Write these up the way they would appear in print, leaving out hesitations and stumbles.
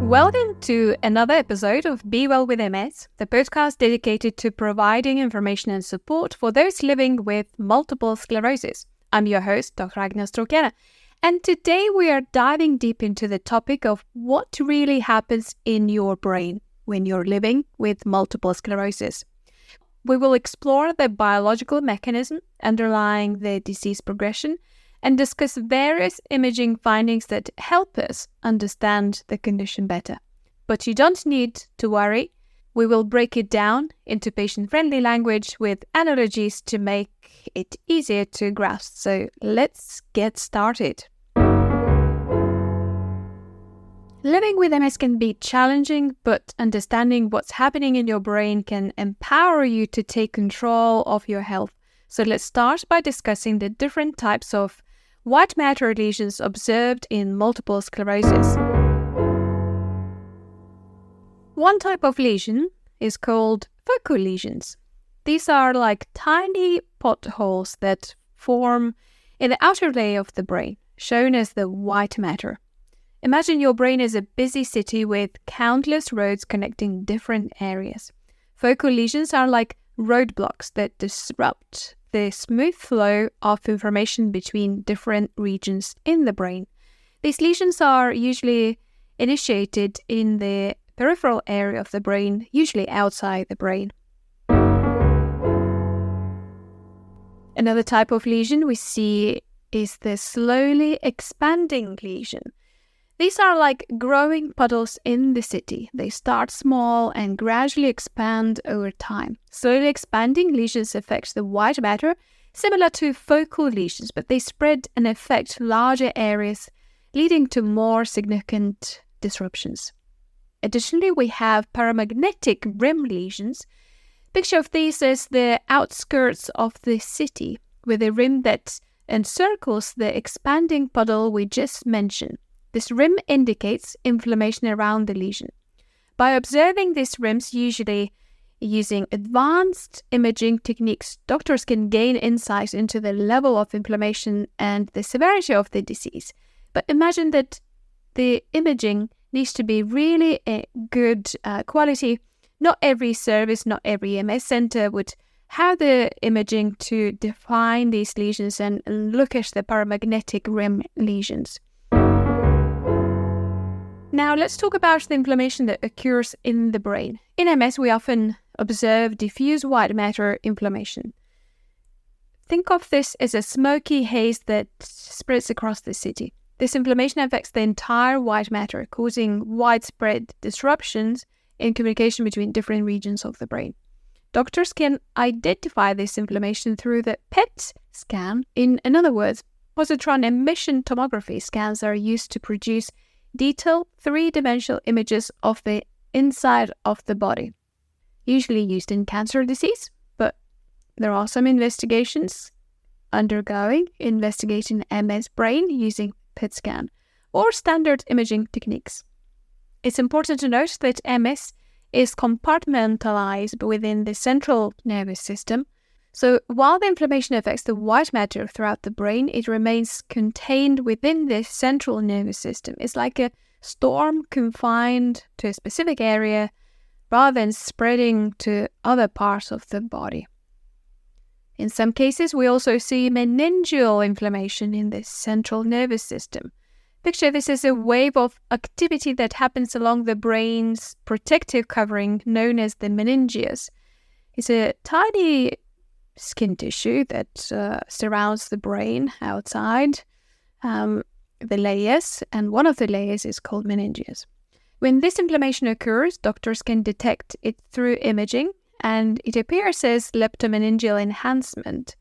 Welcome to another episode of BeeWellWithMS, the podcast dedicated to providing information and support for those living with multiple sclerosis. I'm your host, Dr. Agnes Trokjana, and today we are diving deep into the topic of what really happens in your brain when you're living with multiple sclerosis. We will explore the biological mechanism underlying the disease progression and discuss various imaging findings that help us understand the condition better. But you don't need to worry. We will break it down into patient-friendly language with analogies to make it easier to grasp. So let's get started. Living with MS can be challenging, but understanding what's happening in your brain can empower you to take control of your health. So let's start by discussing the different types of white matter lesions observed in multiple sclerosis. One type of lesion is called focal lesions. These are like tiny potholes that form in the outer layer of the brain, shown as the white matter. Imagine your brain is a busy city with countless roads connecting different areas. Focal lesions are like roadblocks that disrupt the smooth flow of information between different regions in the brain. These lesions are usually initiated in the peripheral area of the brain, usually outside the brain. Another type of lesion we see is the slowly expanding lesion. These are like growing puddles in the city. They start small and gradually expand over time. Slowly expanding lesions affect the white matter, similar to focal lesions, but they spread and affect larger areas, leading to more significant disruptions. Additionally, we have paramagnetic rim lesions. Picture of these as the outskirts of the city, with a rim that encircles the expanding puddle we just mentioned. This rim indicates inflammation around the lesion. By observing these rims, usually using advanced imaging techniques, doctors can gain insight into the level of inflammation and the severity of the disease. But imagine that the imaging needs to be really a good quality. Not every service, not every MS center would have the imaging to define these lesions and look at the paramagnetic rim lesions. Now, let's talk about the inflammation that occurs in the brain. In MS, we often observe diffuse white matter inflammation. Think of this as a smoky haze that spreads across the city. This inflammation affects the entire white matter, causing widespread disruptions in communication between different regions of the brain. Doctors can identify this inflammation through the PET scan. In other words, positron emission tomography scans are used to produce detailed three-dimensional images of the inside of the body, usually used in cancer disease, but there are some investigations investigating MS brain using PET scan or standard imaging techniques. It's important to note that MS is compartmentalized within the central nervous system. So while the inflammation affects the white matter throughout the brain, it remains contained within the central nervous system. It's like a storm confined to a specific area rather than spreading to other parts of the body. In some cases, we also see meningeal inflammation in the central nervous system. Picture this as a wave of activity that happens along the brain's protective covering known as the meninges. It's a tiny skin tissue that surrounds the brain outside the layers, and one of the layers is called meninges. When this inflammation occurs, doctors can detect it through imaging, and it appears as leptomeningeal enhancement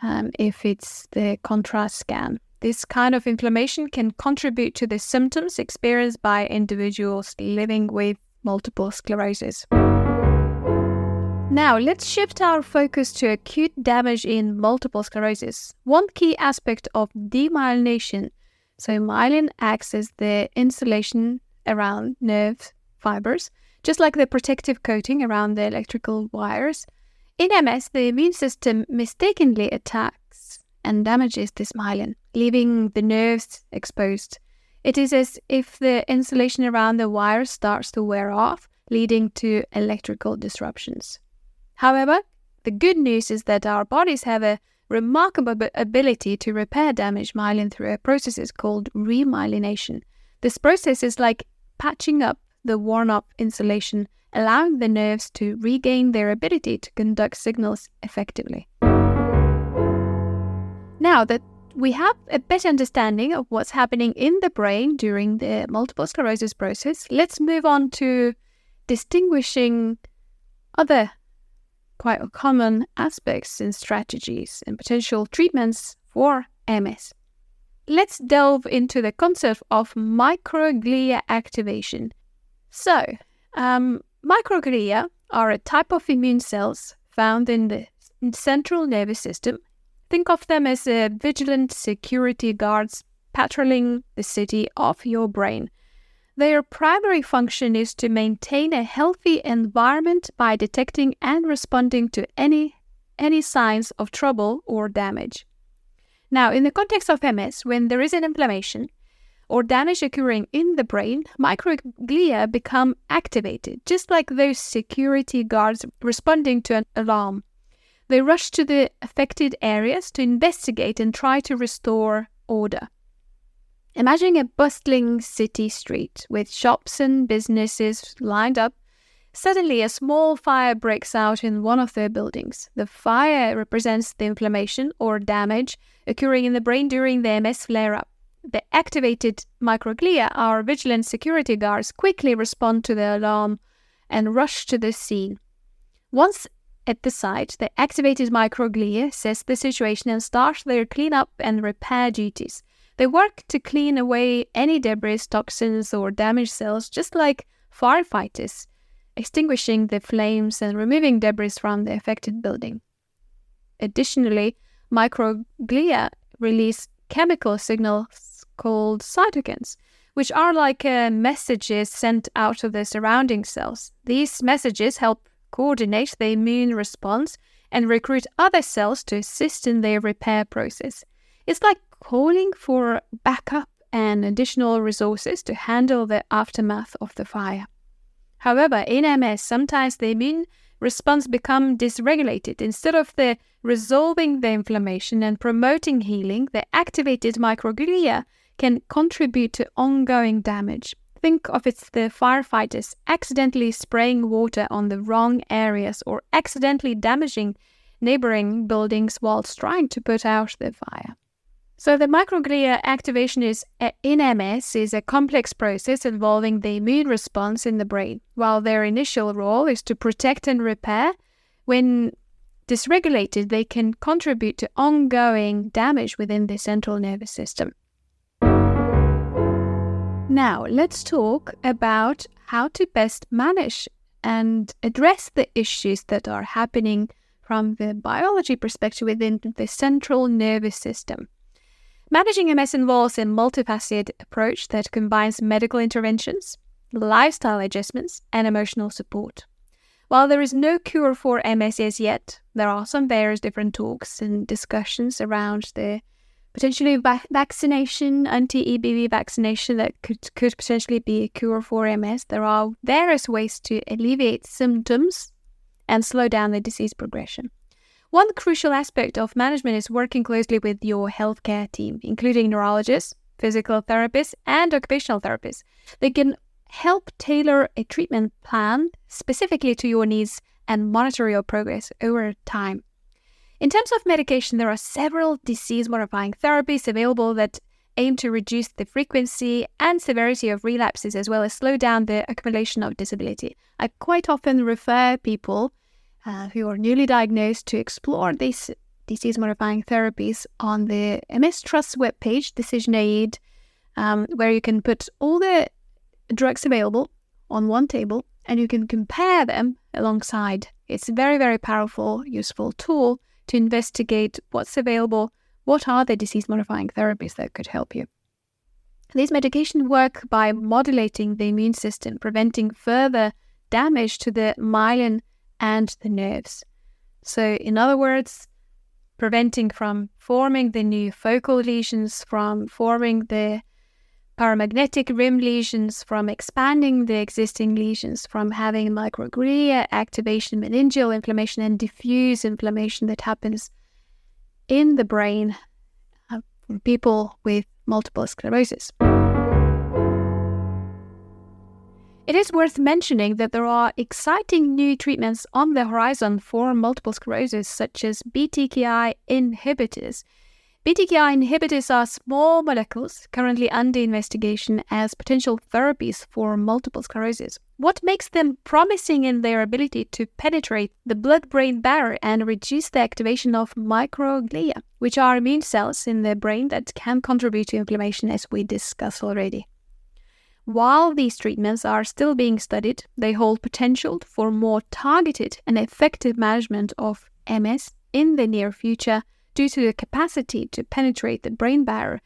if it's the contrast scan. This kind of inflammation can contribute to the symptoms experienced by individuals living with multiple sclerosis. Now, let's shift our focus to acute damage in multiple sclerosis. One key aspect of demyelination, so myelin acts as the insulation around nerve fibers, just like the protective coating around the electrical wires. In MS, the immune system mistakenly attacks and damages this myelin, leaving the nerves exposed. It is as if the insulation around the wire starts to wear off, leading to electrical disruptions. However, the good news is that our bodies have a remarkable ability to repair damaged myelin through a process called remyelination. This process is like patching up the worn-up insulation, allowing the nerves to regain their ability to conduct signals effectively. Now that we have a better understanding of what's happening in the brain during the multiple sclerosis process, let's move on to distinguishing other quite common aspects and strategies and potential treatments for MS. Let's delve into the concept of microglia activation. So, microglia are a type of immune cells found in the central nervous system. Think of them as vigilant security guards patrolling the city of your brain. Their primary function is to maintain a healthy environment by detecting and responding to any signs of trouble or damage. Now, in the context of MS, when there is an inflammation or damage occurring in the brain, microglia become activated, just like those security guards responding to an alarm. They rush to the affected areas to investigate and try to restore order. Imagine a bustling city street with shops and businesses lined up. Suddenly, a small fire breaks out in one of their buildings. The fire represents the inflammation or damage occurring in the brain during the MS flare-up. The activated microglia, our vigilant security guards, quickly respond to the alarm and rush to the scene. Once at the site, the activated microglia assess the situation and start their cleanup and repair duties. They work to clean away any debris, toxins, or damaged cells, just like firefighters, extinguishing the flames and removing debris from the affected building. Additionally, microglia release chemical signals called cytokines, which are like messages sent out to the surrounding cells. These messages help coordinate the immune response and recruit other cells to assist in their repair process. It's like calling for backup and additional resources to handle the aftermath of the fire. However, in MS, sometimes the immune response becomes dysregulated. Instead of resolving the inflammation and promoting healing, the activated microglia can contribute to ongoing damage. Think of it as the firefighters accidentally spraying water on the wrong areas or accidentally damaging neighboring buildings whilst trying to put out the fire. So the microglia activation in MS is a complex process involving the immune response in the brain. While their initial role is to protect and repair, when dysregulated, they can contribute to ongoing damage within the central nervous system. Now, let's talk about how to best manage and address the issues that are happening from the biology perspective within the central nervous system. Managing MS involves a multifaceted approach that combines medical interventions, lifestyle adjustments, and emotional support. While there is no cure for MS as yet, there are some various different talks and discussions around the potentially vaccination, anti-EBV vaccination that could potentially be a cure for MS. There are various ways to alleviate symptoms and slow down the disease progression. One crucial aspect of management is working closely with your healthcare team, including neurologists, physical therapists, and occupational therapists. They can help tailor a treatment plan specifically to your needs and monitor your progress over time. In terms of medication, there are several disease-modifying therapies available that aim to reduce the frequency and severity of relapses as well as slow down the accumulation of disability. I quite often refer people who are newly diagnosed to explore these disease-modifying therapies on the MS Trust webpage, Decision Aid, where you can put all the drugs available on one table and you can compare them alongside. It's a very, very powerful, useful tool to investigate what's available, what are the disease-modifying therapies that could help you. These medications work by modulating the immune system, preventing further damage to the myelin and the nerves. So, in other words, preventing from forming the new focal lesions, from forming the paramagnetic rim lesions from expanding the existing lesions, from having microglia, activation, meningeal inflammation, and diffuse inflammation that happens in the brain for people with multiple sclerosis. It is worth mentioning that there are exciting new treatments on the horizon for multiple sclerosis, such as BTKI inhibitors. BTKI inhibitors are small molecules currently under investigation as potential therapies for multiple sclerosis. What makes them promising in their ability to penetrate the blood-brain barrier and reduce the activation of microglia, which are immune cells in the brain that can contribute to inflammation, as we discussed already. While these treatments are still being studied, they hold potential for more targeted and effective management of MS in the near future due to the capacity to penetrate the brain barrier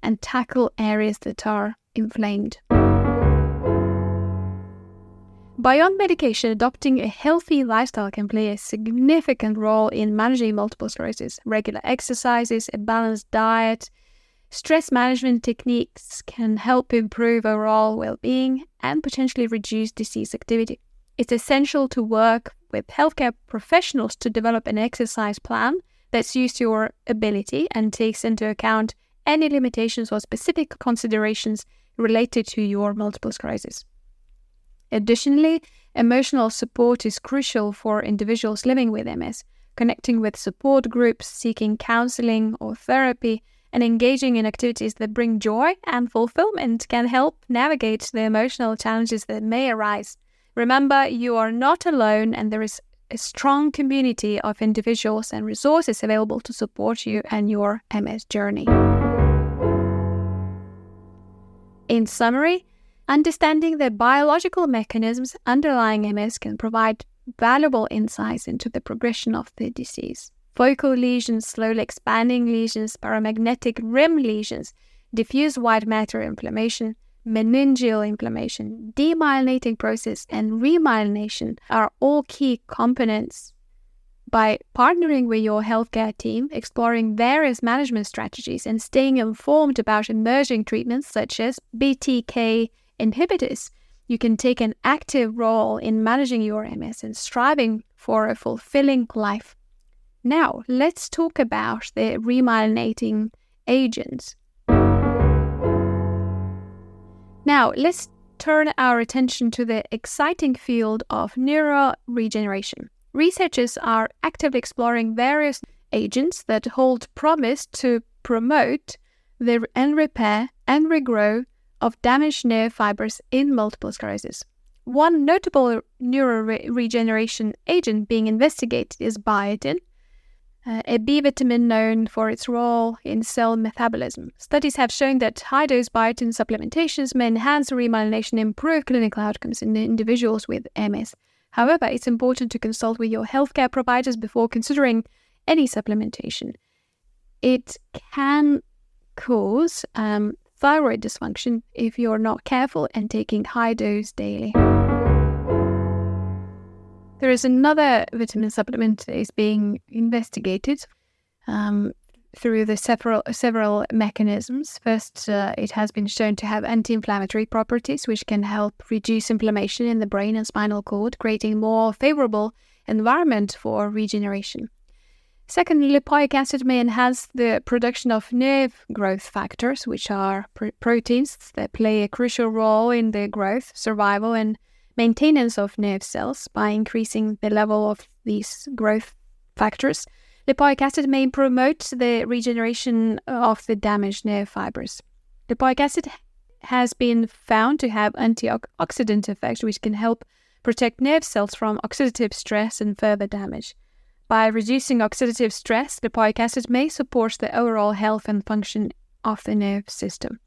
and tackle areas that are inflamed. Beyond medication, adopting a healthy lifestyle can play a significant role in managing multiple sclerosis. Regular exercises, a balanced diet, stress management techniques can help improve overall well-being and potentially reduce disease activity. It's essential to work with healthcare professionals to develop an exercise plan that suits your ability and takes into account any limitations or specific considerations related to your multiple sclerosis. Additionally, emotional support is crucial for individuals living with MS. Connecting with support groups, seeking counseling or therapy, and engaging in activities that bring joy and fulfillment can help navigate the emotional challenges that may arise. Remember, you are not alone, and there is a strong community of individuals and resources available to support you and your MS journey. In summary, understanding the biological mechanisms underlying MS can provide valuable insights into the progression of the disease. Focal lesions, slowly expanding lesions, paramagnetic rim lesions, diffuse white matter inflammation, meningeal inflammation, demyelinating process, and remyelination are all key components. By partnering with your healthcare team, exploring various management strategies, and staying informed about emerging treatments such as BTK inhibitors, you can take an active role in managing your MS and striving for a fulfilling life. Now, let's talk about the remyelinating agents. Now, let's turn our attention to the exciting field of neuroregeneration. Researchers are actively exploring various agents that hold promise to promote the repair and regrow of damaged nerve fibers in multiple sclerosis. One notable neuroregeneration agent being investigated is Biotin, a B vitamin known for its role in cell metabolism. Studies have shown that high-dose biotin supplementations may enhance remyelination and improve clinical outcomes in individuals with MS. However, it's important to consult with your healthcare providers before considering any supplementation. It can cause thyroid dysfunction if you're not careful and taking high dose daily. There is another vitamin supplement that is being investigated through the several mechanisms. First, it has been shown to have anti-inflammatory properties, which can help reduce inflammation in the brain and spinal cord, creating a more favorable environment for regeneration. Second, lipoic acid may enhance the production of nerve growth factors, which are proteins that play a crucial role in the growth, survival, and maintenance of nerve cells. By increasing the level of these growth factors, lipoic acid may promote the regeneration of the damaged nerve fibers. Lipoic acid has been found to have antioxidant effects, which can help protect nerve cells from oxidative stress and further damage. By reducing oxidative stress, lipoic acid may support the overall health and function of the nerve system.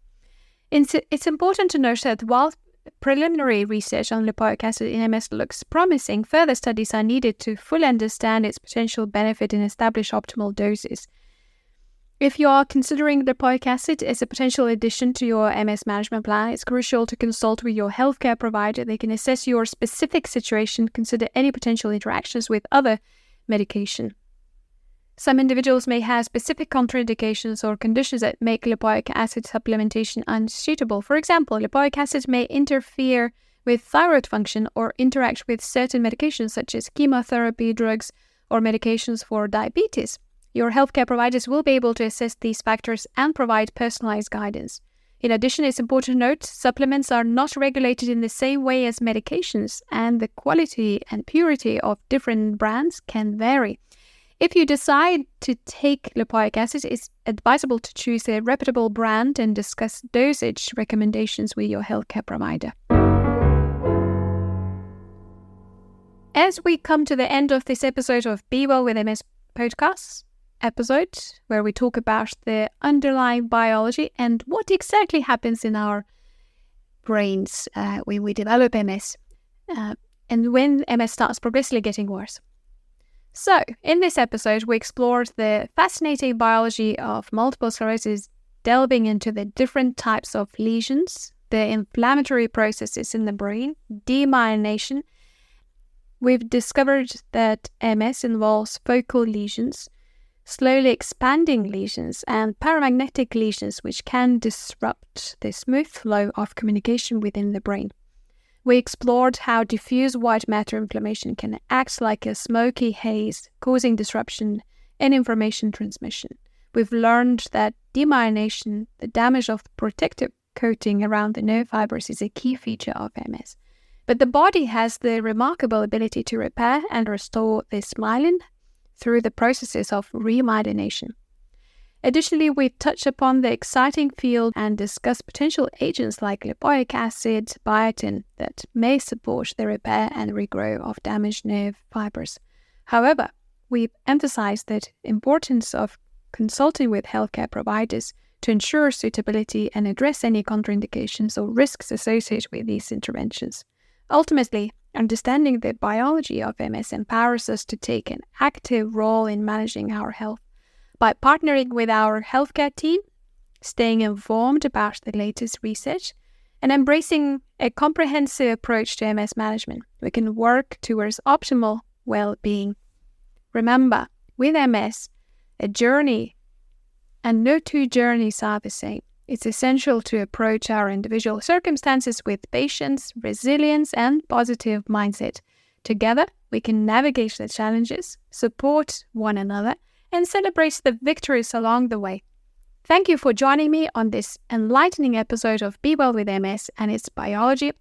It's important to note that while preliminary research on lipoic acid in MS looks promising, further studies are needed to fully understand its potential benefit and establish optimal doses. If you are considering lipoic acid as a potential addition to your MS management plan, it's crucial to consult with your healthcare provider. They can assess your specific situation, consider any potential interactions with other medication. Some individuals may have specific contraindications or conditions that make lipoic acid supplementation unsuitable. For example, lipoic acid may interfere with thyroid function or interact with certain medications such as chemotherapy, drugs, or medications for diabetes. Your healthcare providers will be able to assess these factors and provide personalized guidance. In addition, it's important to note supplements are not regulated in the same way as medications, and the quality and purity of different brands can vary. If you decide to take lipoic acid, it's advisable to choose a reputable brand and discuss dosage recommendations with your healthcare provider. As we come to the end of this episode of Be Well with MS podcast episode, where we talk about the underlying biology and what exactly happens in our brains when we develop MS and when MS starts progressively getting worse. So, in this episode, we explored the fascinating biology of multiple sclerosis, delving into the different types of lesions, the inflammatory processes in the brain, demyelination. We've discovered that MS involves focal lesions, slowly expanding lesions, and paramagnetic lesions, which can disrupt the smooth flow of communication within the brain. We explored how diffuse white matter inflammation can act like a smoky haze, causing disruption in information transmission. We've learned that demyelination, the damage of the protective coating around the nerve fibers, is a key feature of MS. But the body has the remarkable ability to repair and restore this myelin through the processes of remyelination. Additionally, we touch upon the exciting field and discuss potential agents like lipoic acid, biotin that may support the repair and regrow of damaged nerve fibers. However, we emphasize the importance of consulting with healthcare providers to ensure suitability and address any contraindications or risks associated with these interventions. Ultimately, understanding the biology of MS empowers us to take an active role in managing our health. By partnering with our healthcare team, staying informed about the latest research, and embracing a comprehensive approach to MS management, we can work towards optimal well-being. Remember, with MS, a journey, and no two journeys are the same. It's essential to approach our individual circumstances with patience, resilience, and positive mindset. Together, we can navigate the challenges, support one another, and celebrate the victories along the way. Thank you for joining me on this enlightening episode of Be Well with MS and its biology.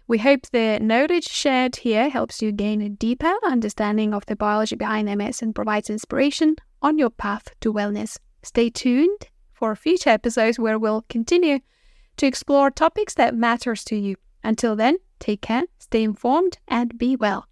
We hope the knowledge shared here helps you gain a deeper understanding of the biology behind MS and provides inspiration on your path to wellness. Stay tuned for future episodes where we'll continue to explore topics that matters to you. Until then, take care, stay informed, and be well.